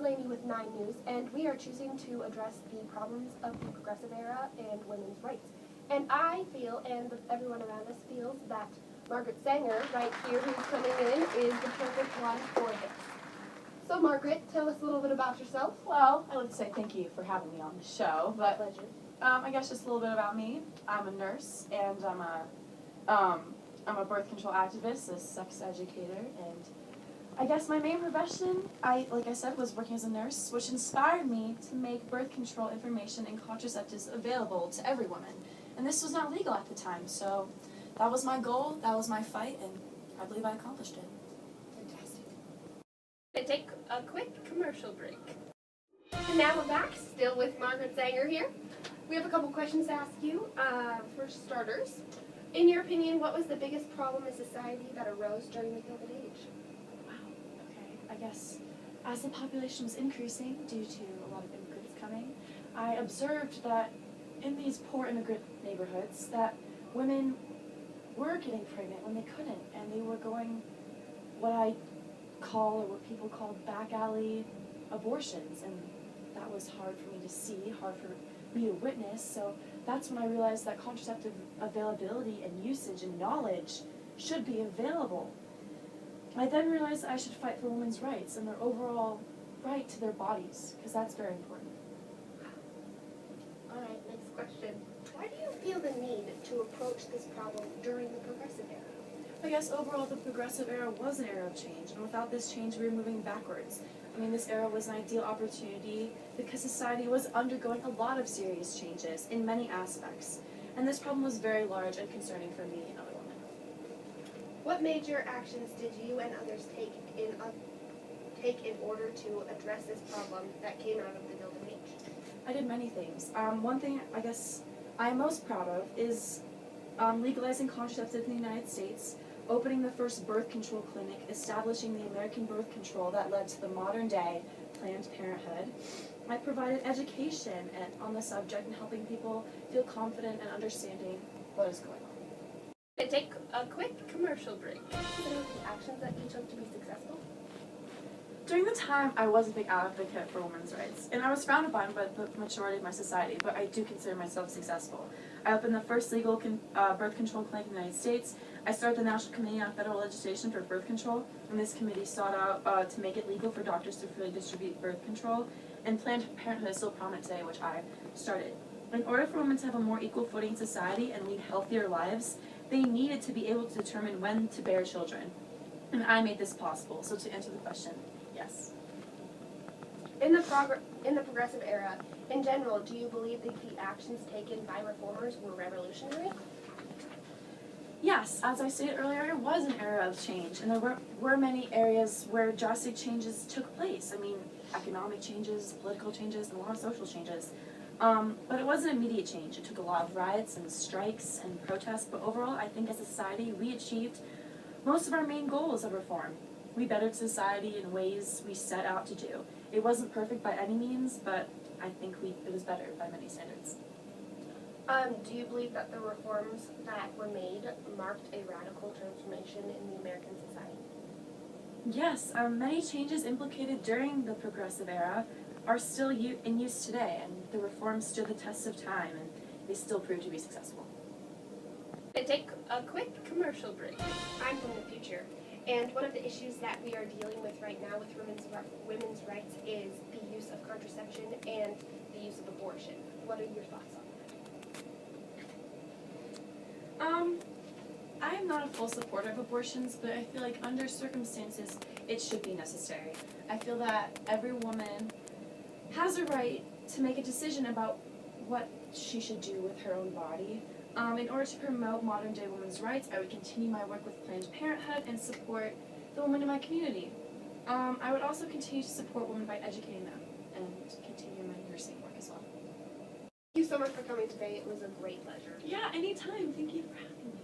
is Lainey with 9 News, and we are choosing to address the problems of the progressive era and women's rights. And I feel, and everyone around us feels, that Margaret Sanger, right here, who's coming in, is the perfect one for this. So Margaret, tell us a little bit about yourself. Well, I would say thank you for having me on the show, My but pleasure. I guess just a little bit about me. I'm a nurse, and I'm a birth control activist, a sex educator, and I guess my main profession, like I said, was working as a nurse, which inspired me to make birth control information and contraceptives available to every woman. And this was not legal at the time, so that was my goal, that was my fight, and I believe I accomplished it. Fantastic. We'll take a quick commercial break. And now we're back, still with Margaret Sanger here. We have a couple questions to ask you. For starters, in your opinion, what was the biggest problem in society that arose during the Gilded Age? Wow, okay. I guess as the population was increasing due to a lot of immigrants coming, I observed that in these poor immigrant neighborhoods that women were getting pregnant when they couldn't, and they were going what I call, or what people call, back alley abortions, and that was hard for me to see, hard for me to witness. So that's when I realized that contraceptive availability and usage and knowledge should be available. I then realized that I should fight for women's rights and their overall right to their bodies, because that's very important. All right, next question. Why do you feel the need to approach this problem during the progressive era? I guess overall the progressive era was an era of change, and without this change we were moving backwards. I mean, this era was an ideal opportunity because society was undergoing a lot of serious changes in many aspects, and this problem was very large and concerning for me and other women. What major actions did you and others take in order to address this problem that came out of the Gilded Age? I did many things. One thing I guess I'm most proud of is legalizing contraceptives in the United States, opening the first birth control clinic, establishing the American birth control that led to the modern-day Planned Parenthood. I provided education on the subject and helping people feel confident and understanding what is going on. We'll take a quick commercial break. What are the actions that you took to be successful? During the time, I was a big advocate for women's rights, and I was frowned upon by the majority of my society, but I do consider myself successful. I opened the first legal birth control clinic in the United States. I started the National Committee on Federal Legislation for Birth Control, and this committee sought out to make it legal for doctors to freely distribute birth control, and Planned Parenthood is still prominent today, which I started. In order for women to have a more equal footing in society and lead healthier lives, they needed to be able to determine when to bear children, and I made this possible. So to answer the question, yes. In the progressive era, in general, do you believe that the actions taken by reformers were revolutionary? Yes, as I stated earlier, it was an era of change, and there were many areas where drastic changes took place. I mean, economic changes, political changes, and a lot of social changes. But it wasn't immediate change. It took a lot of riots and strikes and protests, but overall, I think as a society, we achieved most of our main goals of reform. We bettered society in ways we set out to do. It wasn't perfect by any means, but I think it was better by many standards. Do you believe that the reforms that were made marked a radical transformation in the American society? Yes, many changes implicated during the progressive era are still in use today, and the reforms stood the test of time, and they still prove to be successful. We'll take a quick commercial break. I'm from the future, and one of the issues that we are dealing with right now with women's rights is the use of contraception and the use of abortion. What are your thoughts on that? I am not a full supporter of abortions, but I feel like under circumstances, it should be necessary. I feel that every woman has a right to make a decision about what she should do with her own body. In order to promote modern-day women's rights, I would continue my work with Planned Parenthood and support the women in my community. I would also continue to support women by educating them and continue my nursing work as well. Thank you so much for coming today. It was a great pleasure. Yeah, anytime. Thank you for having me.